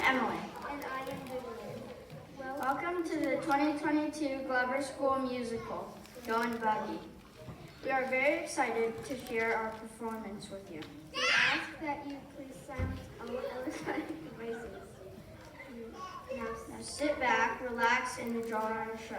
Emily. And I am Vivian. Welcome to the 2022 Glover School musical, Going Buggy. We are very excited to share our performance with you. We ask that you please silence all electronic devices. Now sit back, relax, and enjoy our show.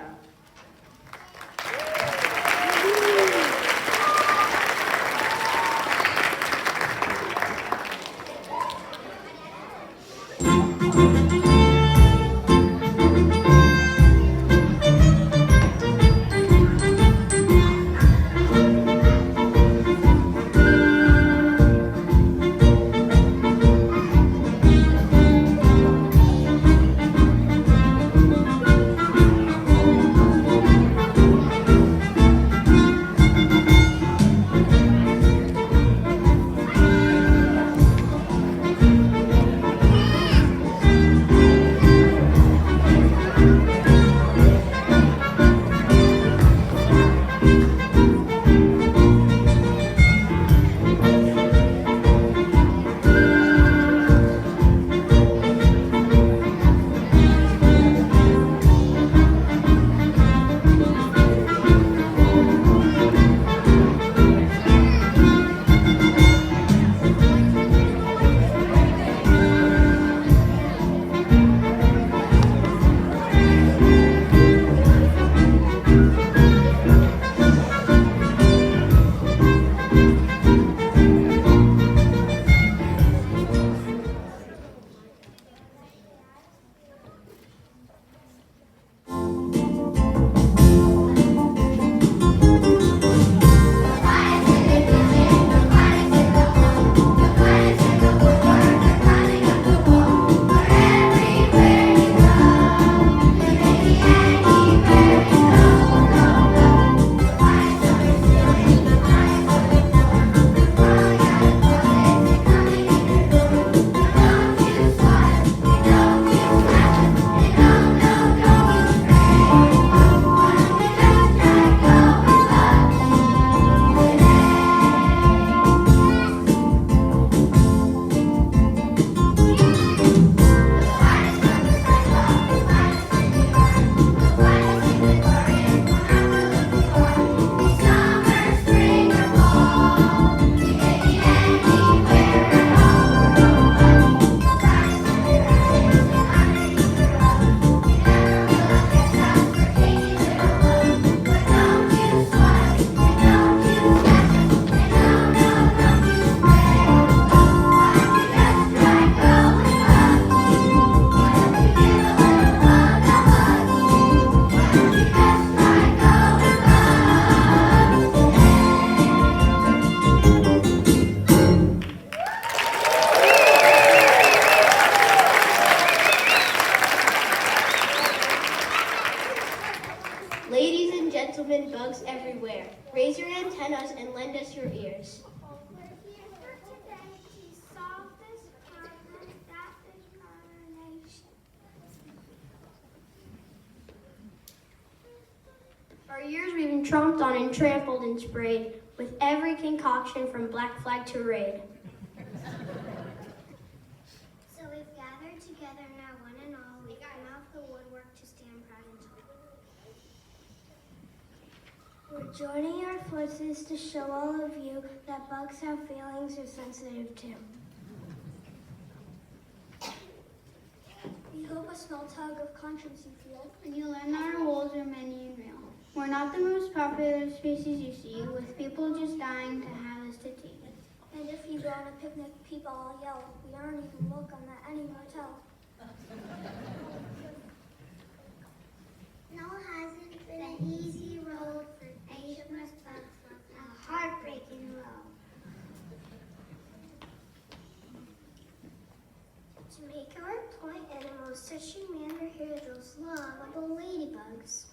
Ladies and gentlemen, bugs everywhere, raise your antennas and lend us your ears. We're here for today to solve this problem that is pollination. For years we've been trumped on and trampled and sprayed with every concoction from Black Flag to Raid. So we've gathered together now, one and all. We've come out the woodwork to stand proud and tall. We're joining our forces to show all of you that bugs have feelings are sensitive too. We hope a small tug of conscience you feel. And you learn that our rules are many and real. We're not the most popular species you see, with people just dying to have us to tea. And if you go on a picnic, people all yell, we aren't even welcome at any motel. No, it hasn't been an easy road for nationless bugs, a heartbreaking road. To make our point in the most touching manner, here are those lovable ladybugs.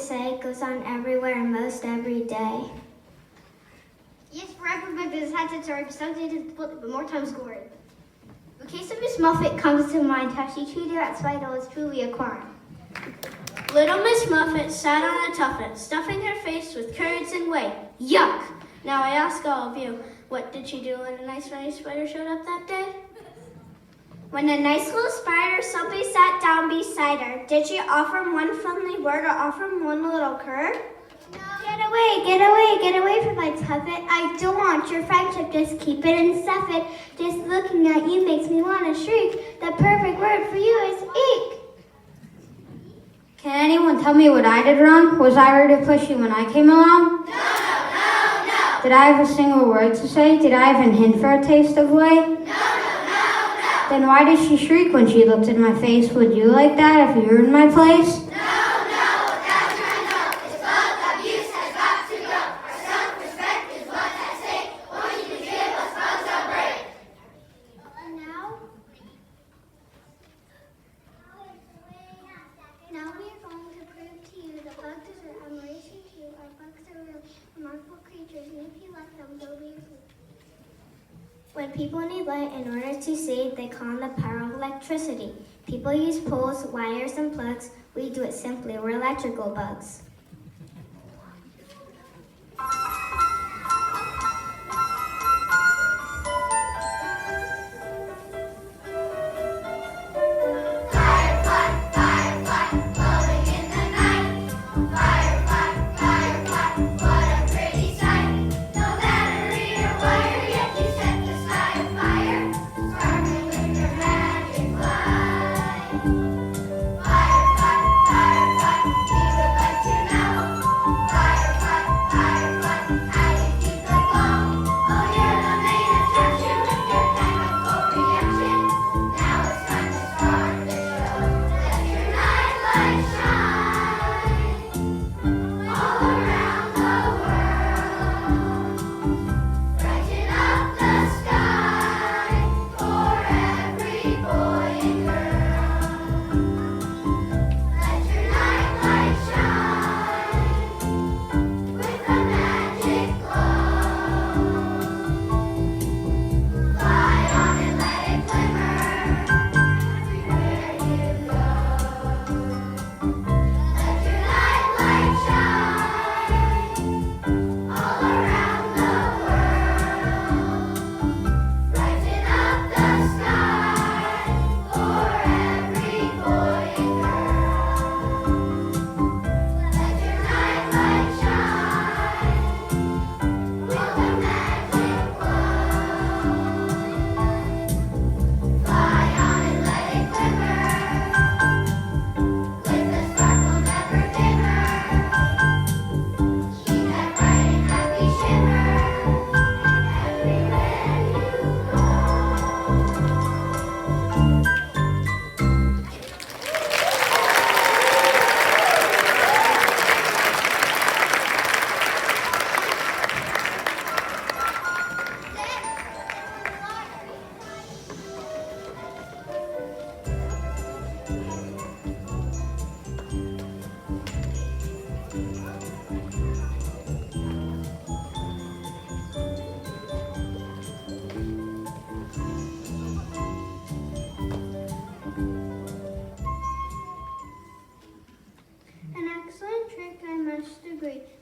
say goes on everywhere and most every day. Yes, forever, but this has its already subjected, but more times scored. The case of Miss Muffet comes to mind. How she treated her at Spital is truly a crime. Little Miss Muffet sat on a tuffet, stuffing her face with curds and whey. Yuck! Now I ask all of you, what did she do when a nice funny spider showed up that day? When a nice little spider simply sat down beside her, did she offer him one friendly word or offer him one little curd? No. Get away from my tuffet. I don't want your friendship. Just keep it and stuff it. Just looking at you makes me want to shriek. The perfect word for you is eek. Can anyone tell me what I did wrong? Was I rude or pushy when I came along? No. Did I have a single word to say? Did I even hint for a taste of whey? No. Then why did she shriek when she looked in my face? Would you like that if you were in my place? When people need light in order to see, they call on the power of electricity. People use poles, wires, and plugs. We do it simply. We're electrical bugs.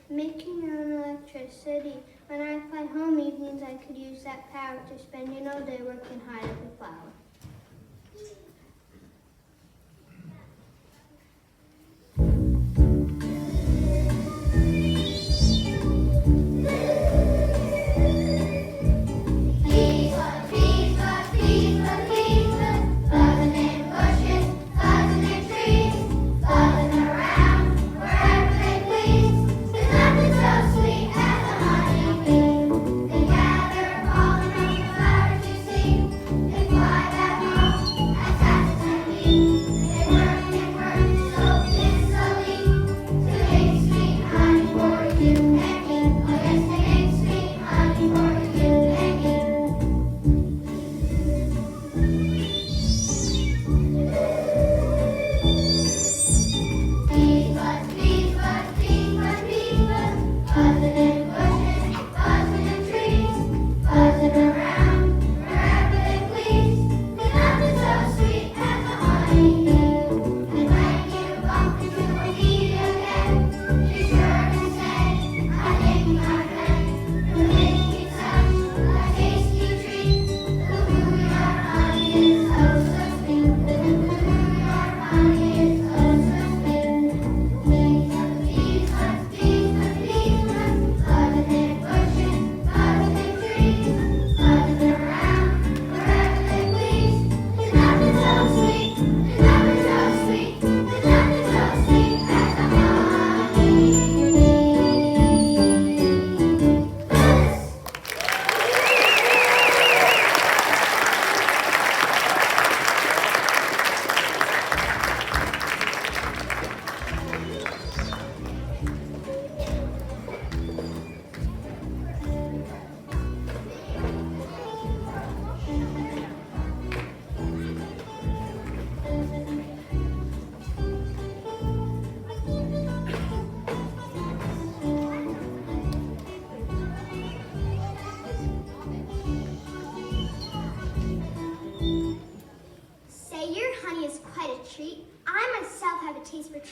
Making your own electricity. When I fly home evenings, I could use that power to spending all day working hard at the flower. Fly back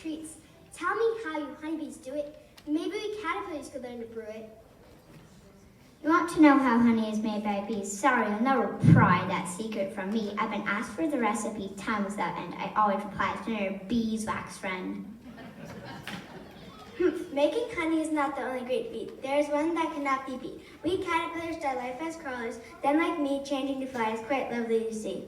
treats. Tell me how you honeybees do it. Maybe we caterpillars could learn to brew it. You want to know how honey is made by bees? Sorry, you'll never pry that secret from me. I've been asked for the recipe time without end. I always reply, it's your beeswax friend. Making honey is not the only great feat. There is one that cannot be beat. We caterpillars start life as crawlers, then like me, changing to fly is quite lovely to see.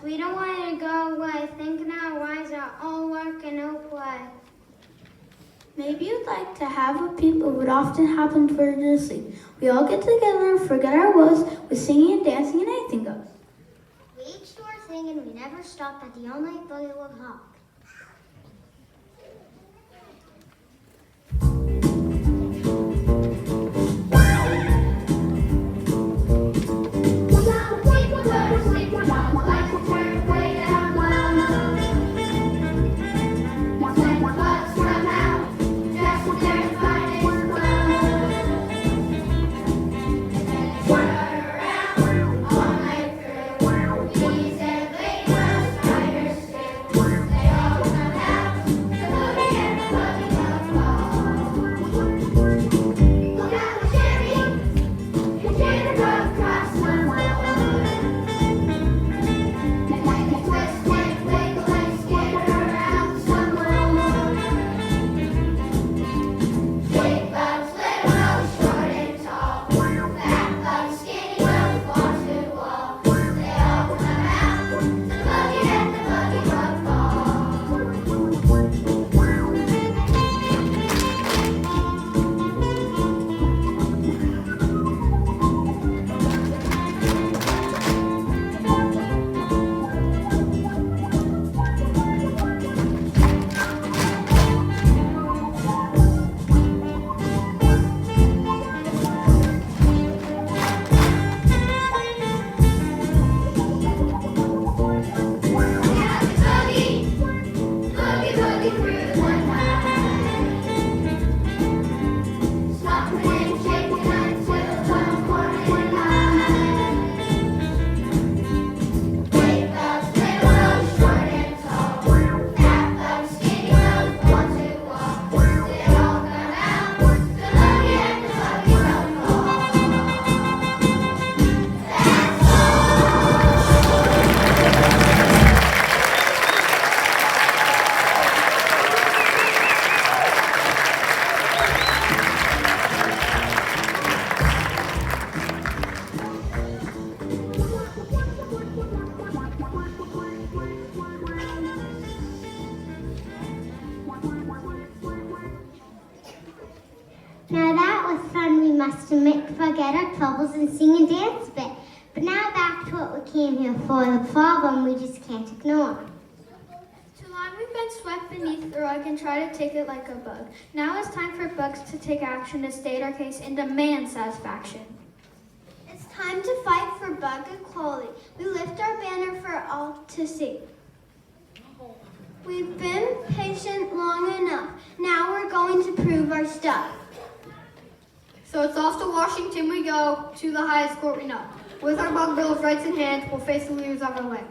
We don't want it to go away. Thinking our lives are all work and no play. Maybe you'd like to have a peep of what often happens for a sleep. We all get together and forget our woes with singing and dancing and anything goes. We each do our thing and we never stop at the all-night buggy will hop. All night through, we said, "Late night, spiders, forget our troubles and sing and dance a bit. But now back to what we came here for, the problem we just can't ignore. Too long we've been swept beneath the rug and try to take it like a bug. Now it's time for bugs to take action to state our case and demand satisfaction. It's time to fight for bug equality. We lift our banner for all to see. We've been patient long enough. Now we're going to prove our stuff. So it's off to Washington we go, to the highest court we know. With our bug bill of rights in hand, we'll face the leaders of our land.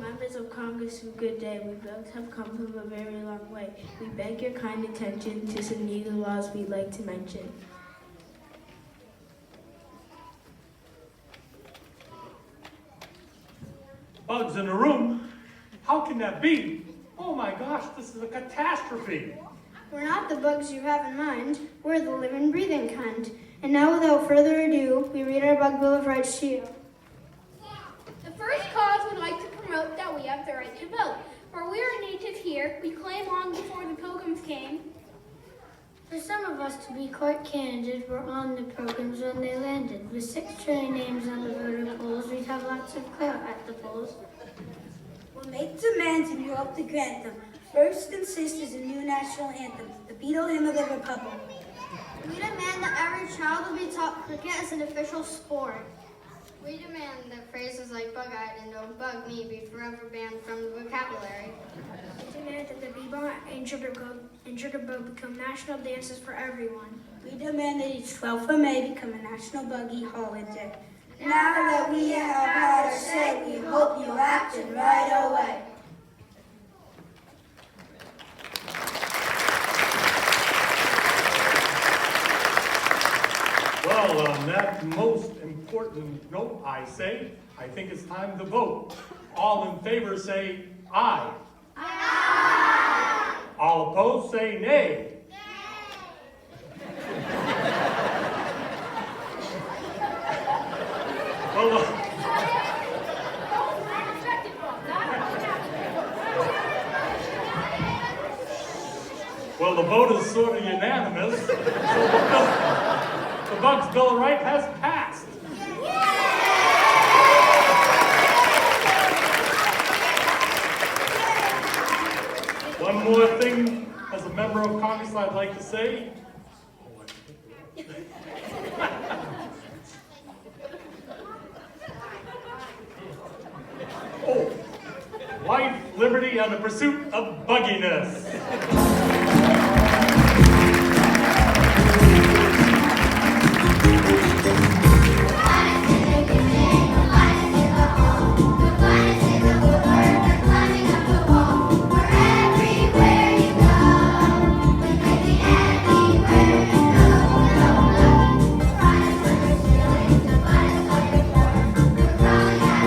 Members of Congress, good day. We both have come from a very long way. We beg your kind attention to some legal laws we'd like to mention. Bugs in a room? How can that be? Oh my gosh, this is a catastrophe. We're not the bugs you have in mind. We're the living, breathing kind. And now, without further ado, we read our Bug Bill of Rights to you. The first cause would like to promote that we have the right to vote. For we are native here, we claim long before the Pilgrims came. For some of us to be quite candid, we're on the Pilgrims when they landed. With 6 trillion names on the voter rolls, we'd have lots of clout at the polls. We'll make demands and you hope to grant them. First consist is a new national anthem, the Beatle Hymn of the Republic. We demand that every child will be taught cricket as an official sport. We demand that phrases like bug-eyed and don't bug me be forever banned from the vocabulary. We demand that the bebop and sugar boat become national dances for everyone. We demand that each 12th of May become a national buggy holiday. Now that we have had our say, we hope you'll act it right away. Well, on that most important note, I say, I think it's time to vote. All in favor say aye. Aye. All opposed say nay. Well, the vote is sort of unanimous, so the Bugs Bill of Rights has passed. One more thing, as a member of Congress, I'd like to say. Oh, life, liberty, and the pursuit of bugginess. We're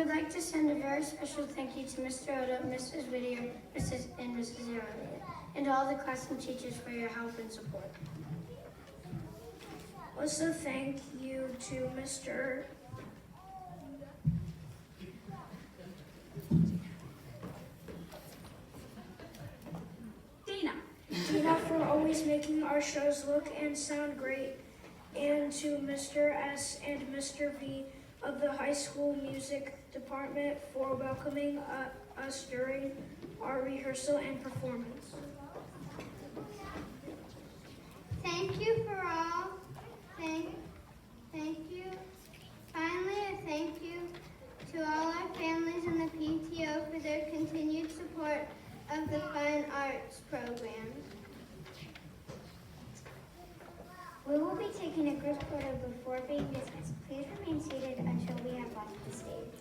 would like to send a very special thank you to Mr. Oda, Mrs. Whittier, Mrs. Arrowhead, and all the class and teachers for your help and support. Also, thank you to Mr. Dina for always making our shows look and sound great, and to Mr. S. and Mr. V of the high school music department for welcoming us during our rehearsal and performance. Thank you for all. Thank you. Finally, a thank you to all our families and the PTO for their continued support of the fine arts programs. We will be taking a group photo before being dismissed. Please remain seated until we have left the stage.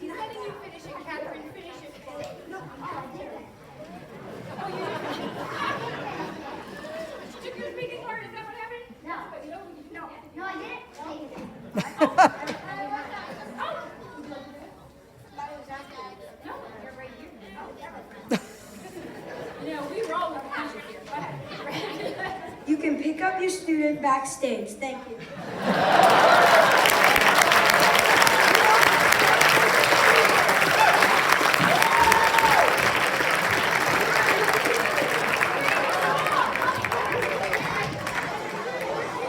He's letting you finish it, Catherine. Finish it. No, I did it. Oh, you took your speaking part? Is that what happened? No. No, I didn't. We roll with passion here. Go ahead. You can pick up your student backstage. Thank you.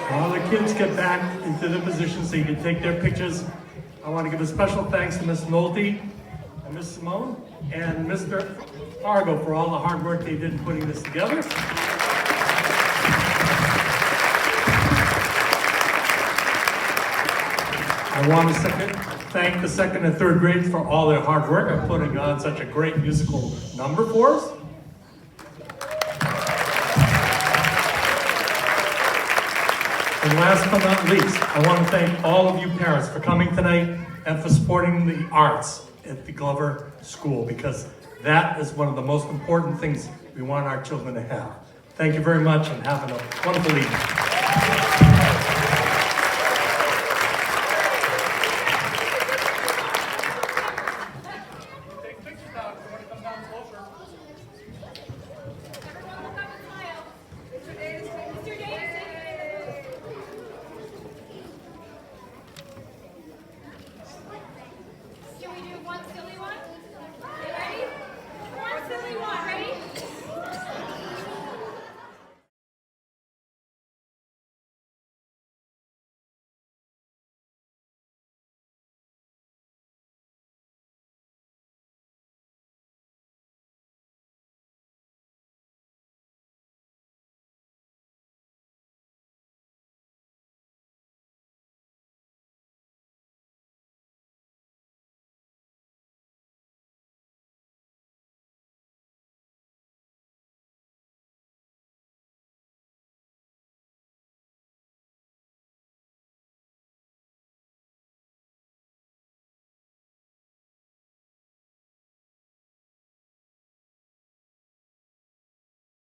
While the kids get back into their positions so you can take their pictures, I want to give a special thanks to Ms. Nolte and Ms. Simone and Mr. Fargo for all the hard work they did in putting this together. I want to thank the second and third grades for all their hard work on putting on such a great musical number for us. And last but not least, I want to thank all of you parents for coming tonight and for supporting the arts at the Glover School, because that is one of the most important things we want our children to have. Thank you very much and have a wonderful evening.